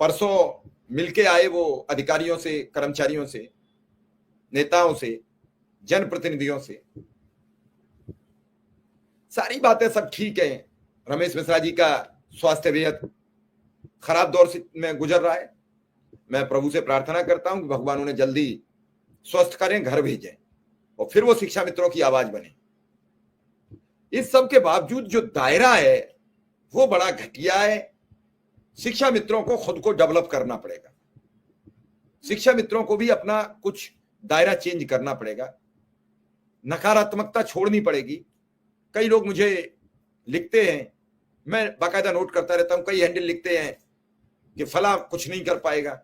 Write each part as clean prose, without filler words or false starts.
परसों मिलके आए वो अधिकारियों से, कर्मचारियों से, नेताओं से, जनप्रतिनिधियों से, सारी बातें सब ठीक है। रमेश मिश्रा जी का स्वास्थ्य बेहद खराब दौर में गुजर रहा है। मैं प्रभु से प्रार्थना करता हूं कि भगवान उन्हें जल्दी स्वस्थ करें, घर भेजें और फिर वो शिक्षा मित्रों की आवाज बने। इस सब के बावजूद जो दायरा है वो बड़ा घटिया है। शिक्षा मित्रों को खुद को डेवलप करना पड़ेगा। शिक्षा मित्रों को भी अपना कुछ दायरा चेंज करना पड़ेगा। नकारात्मकता छोड़नी पड़ेगी। कई लोग मुझे लिखते हैं, मैं बाकायदा नोट करता रहता हूं, कई हैंडल लिखते हैं कि फला कुछ नहीं कर पाएगा,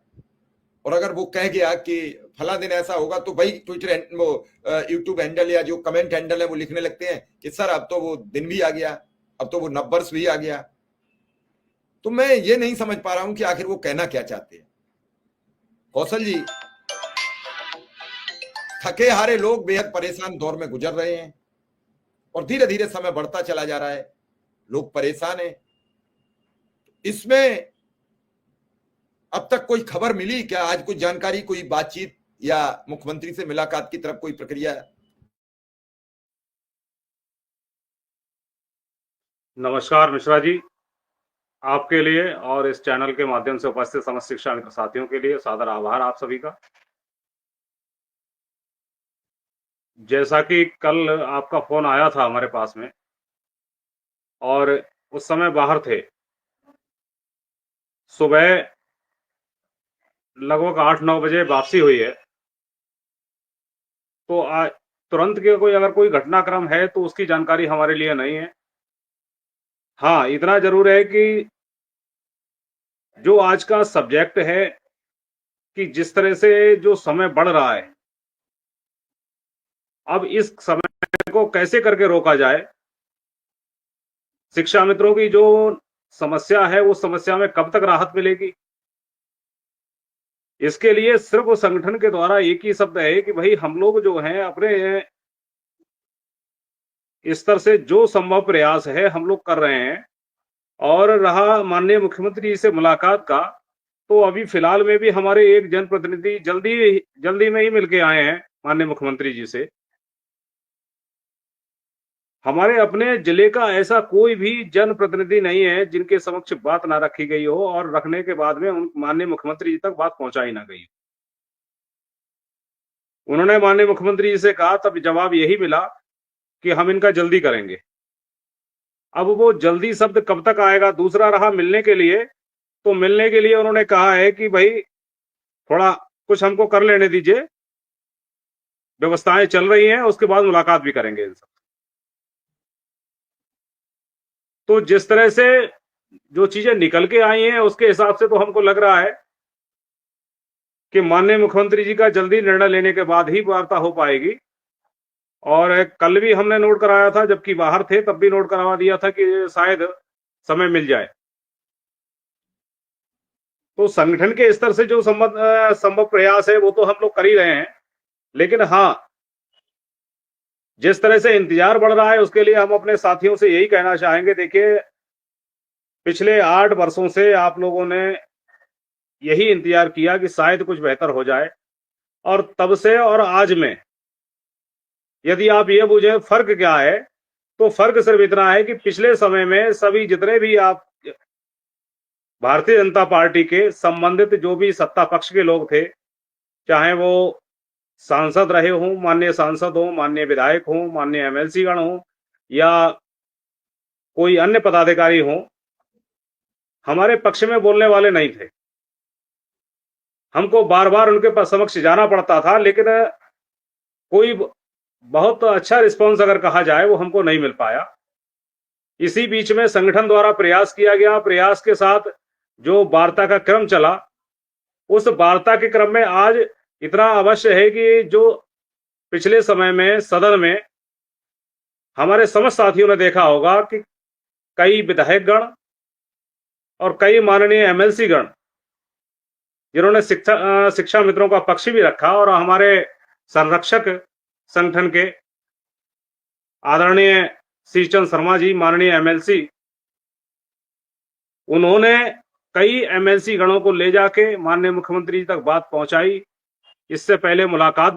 और अगर वो कह गया कि फला दिन ऐसा होगा तो भाई ट्विटर, वो यूट्यूब हैंडल या जो कमेंट हैंडल है वो लिखने लगते हैं कि सर अब तो वो दिन भी आ गया, अब तो वो नंबर्स भी आ गया। तो मैं ये नहीं समझ पा रहा हूं कि आखिर वो कहना क्या चाहते हैं। कौशल जी, थके हारे लोग बेहद परेशान दौर में गुजर रहे हैं और धीरे धीरे समय बढ़ता चला जा रहा है, लोग परेशान हैं। इसमें अब तक कोई खबर मिली क्या? आज कोई जानकारी, कोई बातचीत या मुख्यमंत्री से मुलाकात की तरफ कोई प्रक्रिया? नमस्कार मिश्रा जी, आपके लिए और इस चैनल के माध्यम से उपस्थित समस्त शिक्षा मित्र साथियों के लिए सादर आभार आप सभी का। जैसा कि कल आपका फोन आया था हमारे पास में और उस समय बाहर थे, सुबह लगभग 8-9 बजे वापसी हुई है। तो तुरंत के कोई अगर कोई घटनाक्रम है तो उसकी जानकारी हमारे लिए नहीं है। हाँ, इतना जरूर है कि जो आज का सब्जेक्ट है कि जिस तरह से जो समय बढ़ रहा है, अब इस समय को कैसे करके रोका जाए, शिक्षा मित्रों की जो समस्या है उस समस्या में कब तक राहत मिलेगी, इसके लिए सिर्फ संगठन के द्वारा एक ही शब्द है कि भाई हम लोग जो हैं अपने स्तर से जो संभव प्रयास है हम लोग कर रहे हैं। और रहा माननीय मुख्यमंत्री जी से मुलाकात का, तो अभी फिलहाल में भी हमारे एक जनप्रतिनिधि जल्दी में ही मिलके आए हैं माननीय मुख्यमंत्री जी से। हमारे अपने जिले का ऐसा कोई भी जनप्रतिनिधि नहीं है जिनके समक्ष बात ना रखी गई हो और रखने के बाद में उन माननीय मुख्यमंत्री जी तक बात पहुंचाई ना गई। उन्होंने माननीय मुख्यमंत्री जी से कहा, तब जवाब यही मिला कि हम इनका जल्दी करेंगे। अब वो जल्दी शब्द कब तक आएगा? दूसरा रहा मिलने के लिए, तो मिलने के लिए उन्होंने कहा है कि भाई थोड़ा कुछ हमको कर लेने दीजिए, व्यवस्थाएं चल रही हैं, उसके बाद मुलाकात भी करेंगे इनसे। तो जिस तरह से जो चीजें निकल के आई हैं उसके हिसाब से तो हमको लग रहा है कि माननीय मुख्यमंत्री जी का जल्दी निर्णय लेने के बाद ही वार्ता हो पाएगी। और कल भी हमने नोट कराया था, जबकि बाहर थे तब भी नोट करवा दिया था कि शायद समय मिल जाए। तो संगठन के स्तर से जो संभव प्रयास है वो तो हम लोग कर ही रहे हैं, लेकिन हाँ, जिस तरह से इंतजार बढ़ रहा है उसके लिए हम अपने साथियों से यही कहना चाहेंगे। देखिए, पिछले 8 वर्षों से आप लोगों ने यही इंतजार किया कि शायद कुछ बेहतर हो जाए, और तब से और आज में यदि आप ये पूछें फर्क क्या है, तो फर्क सिर्फ इतना है कि पिछले समय में सभी जितने भी आप भारतीय जनता पार्टी के संबंधित जो भी सत्ता पक्ष के लोग थे, चाहे वो सांसद रहे हों, माननीय सांसद हों, माननीय विधायक हों, माननीय एमएलसी गण हों या कोई अन्य पदाधिकारी हों, हमारे पक्ष में बोलने वाले नहीं थे। हमको बार बार उनके समक्ष जाना पड़ता था, लेकिन कोई बहुत अच्छा रिस्पॉन्स अगर कहा जाए वो हमको नहीं मिल पाया। इसी बीच में संगठन द्वारा प्रयास किया गया, प्रयास के साथ जो वार्ता का क्रम चला, उस वार्ता के क्रम में आज इतना अवश्य है कि जो पिछले समय में सदन में हमारे समस्त साथियों ने देखा होगा कि कई विधायक गण और कई माननीय एमएलसी गण जिन्होंने शिक्षा मित्रों का पक्ष भी रखा, और हमारे संरक्षक संगठन के आदरणीय श्री चंद शर्मा जी, माननीय एमएलसी, उन्होंने कई एमएलसी गणों को ले जाके माननीय मुख्यमंत्री जी तक बात पहुंचाई। इससे पहले मुलाकात